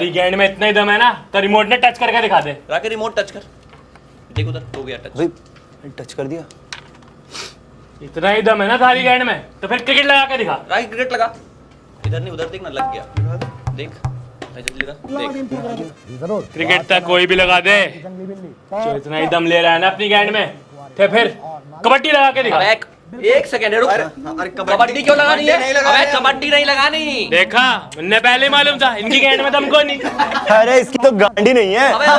तारी गैंड में इतना ही दम है ना तो रिमोट ने टच करके दिखा दे। राके रिमोट टच कर, देख उधर हो गया टच। भाई टच कर दिया। इतना ही दम है ना तारी गैंड में तो फिर क्रिकेट लगा के दिखा। राके क्रिकेट लगा, इधर नहीं उधर देख ना, लग गया। देख जल्दी लगा, देख क्रिकेट तक कोई भी लगा दे जो इतना ही दम ले रहा है ना अपनी गैंड में तो फिर कबड्डी लगा के दिखा। एक सेकंड रुक, कबड्डी क्यों लगानी है? अबे कबड्डी नहीं लगानी। देखा मुन्ने पहले मालूम था इनकी गैंड में दम कोई नहीं। अरे इसकी तो गांडी नहीं है। अबे ओ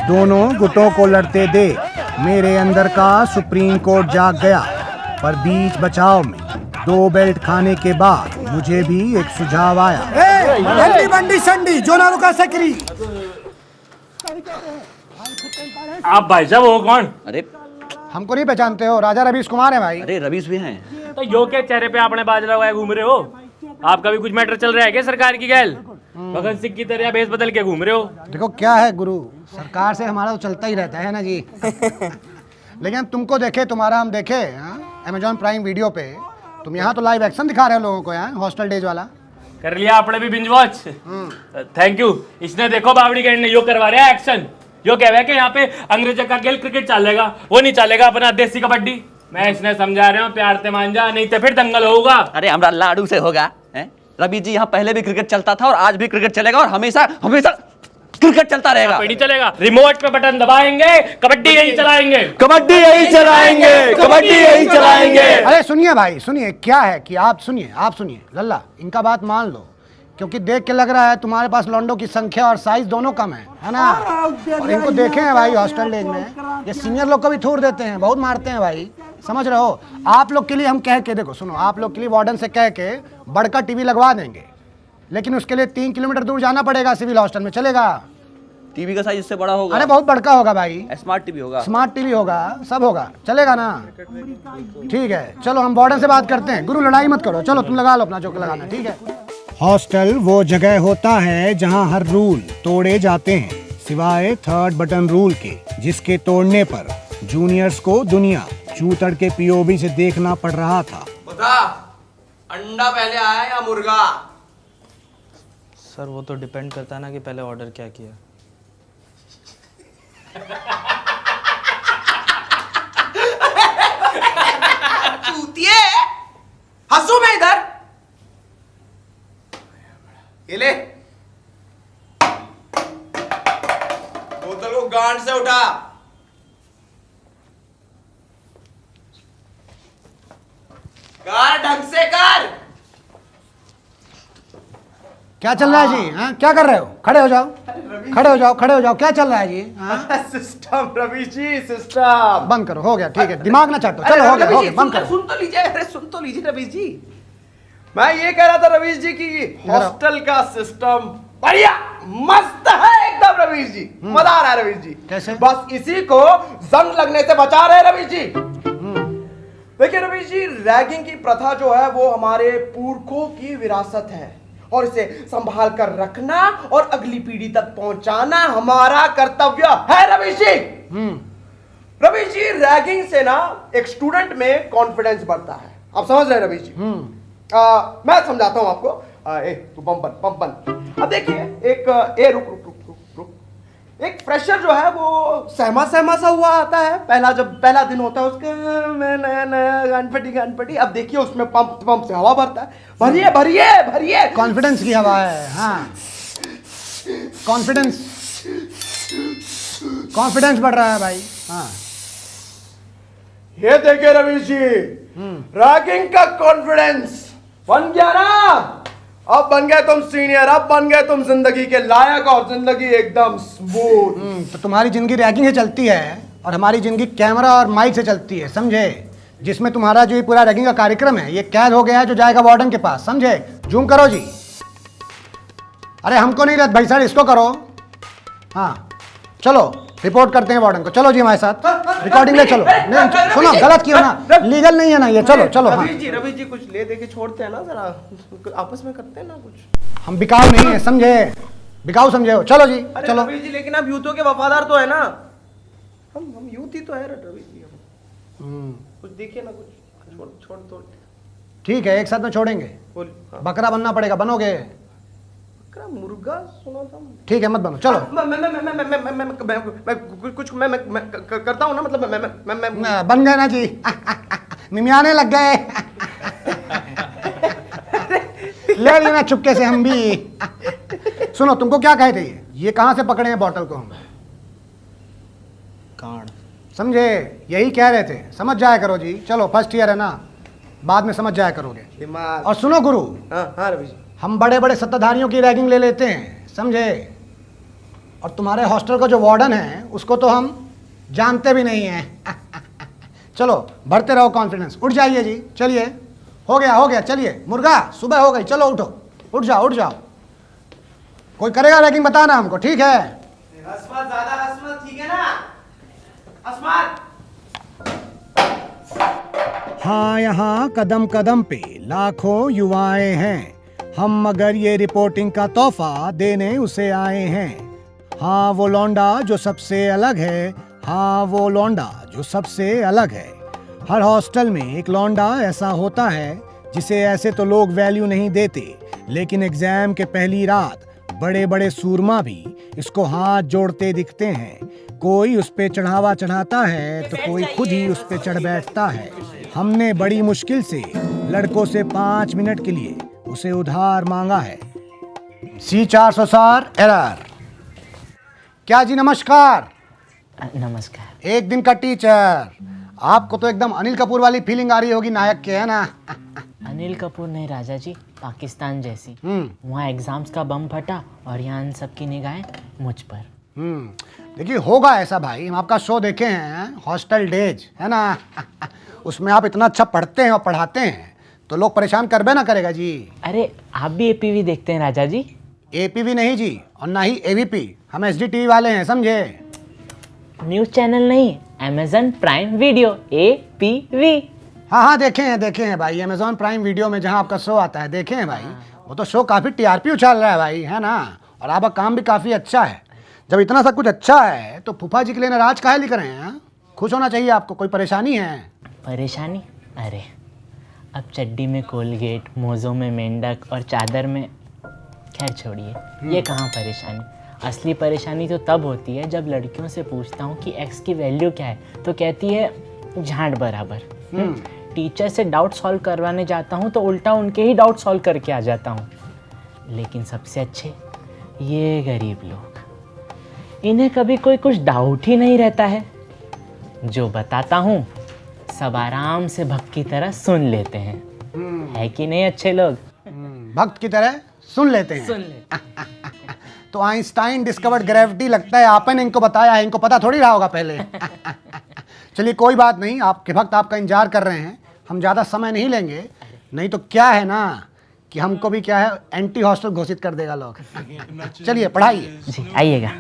दोनों गुटों को लड़ते देख मेरे अंदर का सुप्रीम कोर्ट जाग गया, पर बीच बचाव में 2 बेल्ट खाने के बाद मुझे भी एक सुझाव आया। बंडी संडी जो ना रुका सकरी। आप भाई साहब वो कौन? अरे हमको नहीं पहचानते हो? राजा रवीश कुमार है भाई। अरे रवीश भी हैं। तो यो के चेहरे पे आपने बाज लगाए घूम रहे हो? आपका भी कुछ मैटर चल रहा है क्या सरकार की गैल? भगत सिंह की तरह भेस बदल के घूम रहे हो। देखो क्या है गुरु, सरकार से हमारा तो चलता ही रहता है ना जी। लेकिन हम तुमको देखे, तुम्हारा हम देखे अमेजॉन प्राइम वीडियो पे, तुम यहाँ तो लाइव एक्शन दिखा रहे हो लोगों को यहाँ हॉस्टल डेज वाला। कर लिया आपने भी बिंज वॉच? Thank you. इसने देखो बावड़ी गैंड ने यो करवा रहा है एक्शन। यो कह रहा है कि यहाँ पे अंग्रेजों का खेल क्रिकेट चलेगा, वो नहीं चलेगा अपना देसी कबड्डी। मैं इसने समझा रहा हूँ प्यार से मान जा, नहीं तो फिर दंगल होगा। अरे हमरा लाडू से होगा हैं? रवि जी यहाँ पहले भी क्रिकेट चलता था और आज भी क्रिकेट चलेगा और हमेशा हमेशा क्रिकेट चलता रहेगा। नहीं चलेगा, रिमोट पे बटन दबाएंगे, कबड्डी यही चलाएंगे। कबड्डी यही चलाएंगे, कबड्डी यही चलाएंगे। अरे सुनिए भाई सुनिए, क्या है कि आप सुनिए लल्ला, इनका बात मान लो, क्योंकि देख के लग रहा है तुम्हारे पास लॉन्डो की संख्या और साइज दोनों कम है ना। और इनको देखे हैं भाई हॉस्टल डेज में, ये सीनियर लोग को भी थूर देते हैं, बहुत मारते हैं भाई, समझ रहे हो। आप लोग के लिए हम कह के, देखो सुनो, आप लोग के लिए वार्डन से कह के बड़का टीवी लगवा देंगे, लेकिन उसके लिए 3 किलोमीटर दूर जाना पड़ेगा सिविल हॉस्टल में। चलेगा? टीवी का साइज इससे बड़ा होगा। अरे बहुत बड़का होगा भाई, स्मार्ट टीवी होगा। स्मार्ट टीवी होगा, सब होगा, चलेगा ना? ठीक है, चलो हम वार्डन से बात करते हैं। गुरु लड़ाई मत करो, चलो तुम लगा लो अपना जो लगाना, ठीक है। हॉस्टल वो जगह होता है जहां हर रूल तोड़े जाते हैं, सिवाय 3rd बटन रूल के, जिसके तोड़ने पर जूनियर्स को दुनिया चूतड़ के पीओवी से देखना पड़ रहा था। बता, अंडा पहले आया या मुर्गा? सर वो तो डिपेंड करता है ना कि पहले ऑर्डर क्या किया। चूतिए, हंसू मैं इधर। ये ले, बोतल को गांड से उठा। कर ढंग से कर। क्या चल रहा है जी? हाँ, क्या कर रहे हो? खड़े हो जाओ, खड़े हो जाओ, खड़े हो जाओ। क्या चल रहा है जी? हाँ? सिस्टम रवि जी, सिस्टम बंद करो, हो गया, ठीक है, दिमाग ना चाटो, चलो हो गया, बंद करो। सुन तो लीजिए, अरे सुन तो लीजिए रवि जी। मैं ये कह रहा था रवीश जी की हॉस्टल का सिस्टम बढ़िया मस्त है एकदम रवीश जी, मजा आ रहा है रवीश जी। कैसे? बस इसी को जंग लगने से बचा रहे रवीश जी। देखिए रवीश जी, रैगिंग की प्रथा जो है वो हमारे पुरखों की विरासत है और इसे संभाल कर रखना और अगली पीढ़ी तक पहुंचाना हमारा कर्तव्य है रवीश जी। रवीश जी, रैगिंग से ना एक स्टूडेंट में कॉन्फिडेंस बढ़ता है, आप समझ रहे हैं रवीश जी? मैं समझाता हूं आपको। तू पंप बन। अब देखिए, रुक। एक फ्रेशर जो है वो सहमा सा हुआ आता है, जब पहला दिन होता है उसका, नया गानपटी। अब देखिए उसमें पंप से हवा भरता है, भरिए। कॉन्फिडेंस की हवा है। हाँ, कॉन्फिडेंस बढ़ रहा है भाई। हाँ, ये देखिए रवीश जी, रैगिंग का कॉन्फिडेंस बन गया ना। अब बन गए तुम सीनियर, अब बन गए तुम जिंदगी के लायक और जिंदगी एकदम स्मूथ। तो तुम्हारी जिंदगी रैगिंग से चलती है और हमारी जिंदगी कैमरा और माइक से चलती है, समझे? जिसमें तुम्हारा जो ये पूरा रैगिंग का कार्यक्रम है ये कैद हो गया है, जो जाएगा वार्डन के पास, समझे? जूम करो जी। अरे हमको नहीं भाई साहब, इसको करो। हाँ चलो रिपोर्ट करते हैं वार्डन को। चलो जी हमारे साथ रिकॉर्डिंग ले चलो। नहीं सुनो, गलत किया ना, लीगल नहीं है ना ये। चलो चलो। हाँ रवि जी कुछ ले दे के छोड़ते हैं ना, जरा आपस में करते हैं ना कुछ। हम बिकाऊ नहीं है, समझे? बिकाऊ समझे हो? चलो जी चलो। रवि जी लेकिन आप यूथों के वफादार तो है ना। हम यूथ ही तो है रवि जी। कुछ देखिए ना, कुछ छोड़। ठीक है, एक साथ में छोड़ेंगे। बकरा बनना पड़ेगा, बनोगे? बकरा मुर्गा सुना था। ठीक है, मत बनो, चलो। कुछ मैं करता हूँ ना, मतलब मैं बन गए ना जी। मिमियाने लग गए। ले लिए ना चुपके से हम भी। सुनो, तुमको क्या कहे थे ये कहाँ से पकड़े हैं बॉटल को हम? कांड। समझे? यही कह रहे थे, समझ जाया करो जी। चलो, फर्स्ट ईयर है ना, बाद में समझ जाया करोगे। दिमाग। और सुनो गुरु, हाँ रवि जी, हम बड़े बड़े सत्ताधारियों की रैगिंग ले लेते हैं, समझे? और तुम्हारे हॉस्टल का जो वार्डन है उसको तो हम जानते भी नहीं हैं। चलो, बढ़ते रहो कॉन्फिडेंस। उठ जाइए जी, चलिए। हो गया, चलिए। मुर्गा, सुबह हो गई, चलो उठो, उठ जाओ। कोई करेगा रैगिंग, बताना हमको, ठीक है? अस्मत, ज्यादा अस्मत, ठीक है ना? अस्मत। हाँ, यहाँ कदम कदम पे लाखों युवाएं हैं, हम मगर ये रिपोर्टिंग का तोहफा देने उसे आए हैं। हाँ वो लौंडा जो सबसे अलग है, हाँ वो लौंडा जो सबसे अलग है। हर हॉस्टल में एक लौंडा ऐसा होता है जिसे ऐसे तो लोग वैल्यू नहीं देते, लेकिन एग्जाम के पहली रात बड़े बड़े सूरमा भी इसको हाथ जोड़ते दिखते हैं। कोई उस पे चढ़ावा चढ़ाता है तो कोई खुद ही उस पे चढ़ बैठता है। हमने बड़ी मुश्किल से लड़कों से 5 मिनट के लिए उसे उधार मांगा है। C400 error. क्या जी, नमस्कार। नमस्कार। एक दिन का टीचर। आपको तो एकदम अनिल कपूर वाली फीलिंग आ रही होगी नायक के, है ना? अनिल कपूर नहीं राजा जी, पाकिस्तान जैसी। वहाँ एग्जाम्स का बम फटा और यहाँ इन सबकी निगाहें मुझ पर। देखिए, होगा ऐसा भाई, हम आपका शो देखे हैं, हॉस्टल डेज, है ना? उसमें आप इतना अच्छा पढ़ते हैं और पढ़ाते हैं तो लोग परेशान करबे ना करेगा जी। अरे आप भी एपीवी देखते हैं राजा जी? एपीवी नहीं जी, और ना ही एवीपी। हम एसडीटीवी वाले हैं, समझे? न्यूज़ चैनल नहीं, अमेजन प्राइम वीडियो, एपीवी। हाँ, देखे हैं भाई, अमेजॉन प्राइम वीडियो में जहाँ आपका शो आता है, देखे हैं भाई। वो तो शो काफ़ी टीआरपी उछाल रहा है भाई, है ना? और आपका काम भी काफ़ी अच्छा है। जब इतना सब कुछ अच्छा है तो फूफा जी के लिए नाराज काहे लिख रहे हैं? खुश होना चाहिए आपको। कोई परेशानी है? परेशानी? अरे अब चड्डी में कोलगेट, मोज़ों में मेंढक और चादर में, खैर छोड़िए, ये कहाँ परेशानी। असली परेशानी तो तब होती है जब लड़कियों से पूछता हूँ कि एक्स की वैल्यू क्या है तो कहती है झाड़ बराबर। टीचर से डाउट सॉल्व करवाने जाता हूँ तो उल्टा उनके ही डाउट सॉल्व करके आ जाता हूँ। लेकिन सबसे अच्छे ये गरीब लोग, इन्हें कभी कोई कुछ डाउट ही नहीं रहता है। जो बताता हूँ सब आराम से भक्त की तरह सुन लेते हैं। है कि नहीं अच्छे लोग? भक्त की तरह सुन लेते हैं। सुन ले। तो आइंस्टाइन डिस्कवर्ड ग्रेविटी, लगता है आपने इनको बताया है, इनको पता थोड़ी रहा होगा पहले। चलिए कोई बात नहीं, आपके भक्त आपका इंतजार कर रहे हैं, हम ज़्यादा समय नहीं लेंगे। नहीं तो क्या है ना कि हमको भी क्या है, एंटी हॉस्टल घोषित कर देगा लोग। चलिए पढ़ाइए जी, आइएगा।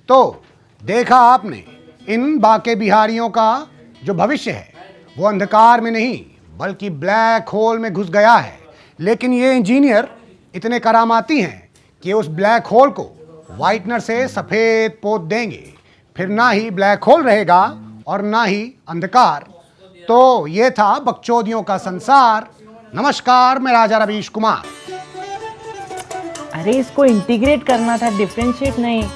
तो देखा आपने, इन बाके बिहारियों का जो भविष्य है वो अंधकार में नहीं बल्कि ब्लैक होल में घुस गया है। लेकिन ये इंजीनियर इतने करामाती हैं कि उस ब्लैक होल को वाइटनर से सफ़ेद पोत देंगे, फिर ना ही ब्लैक होल रहेगा और ना ही अंधकार। तो ये था बकचोदियों का संसार। नमस्कार, मैं राजा रवीश कुमार। अरे इसको इंटीग्रेट करना था, डिफरेंशिएट नहीं।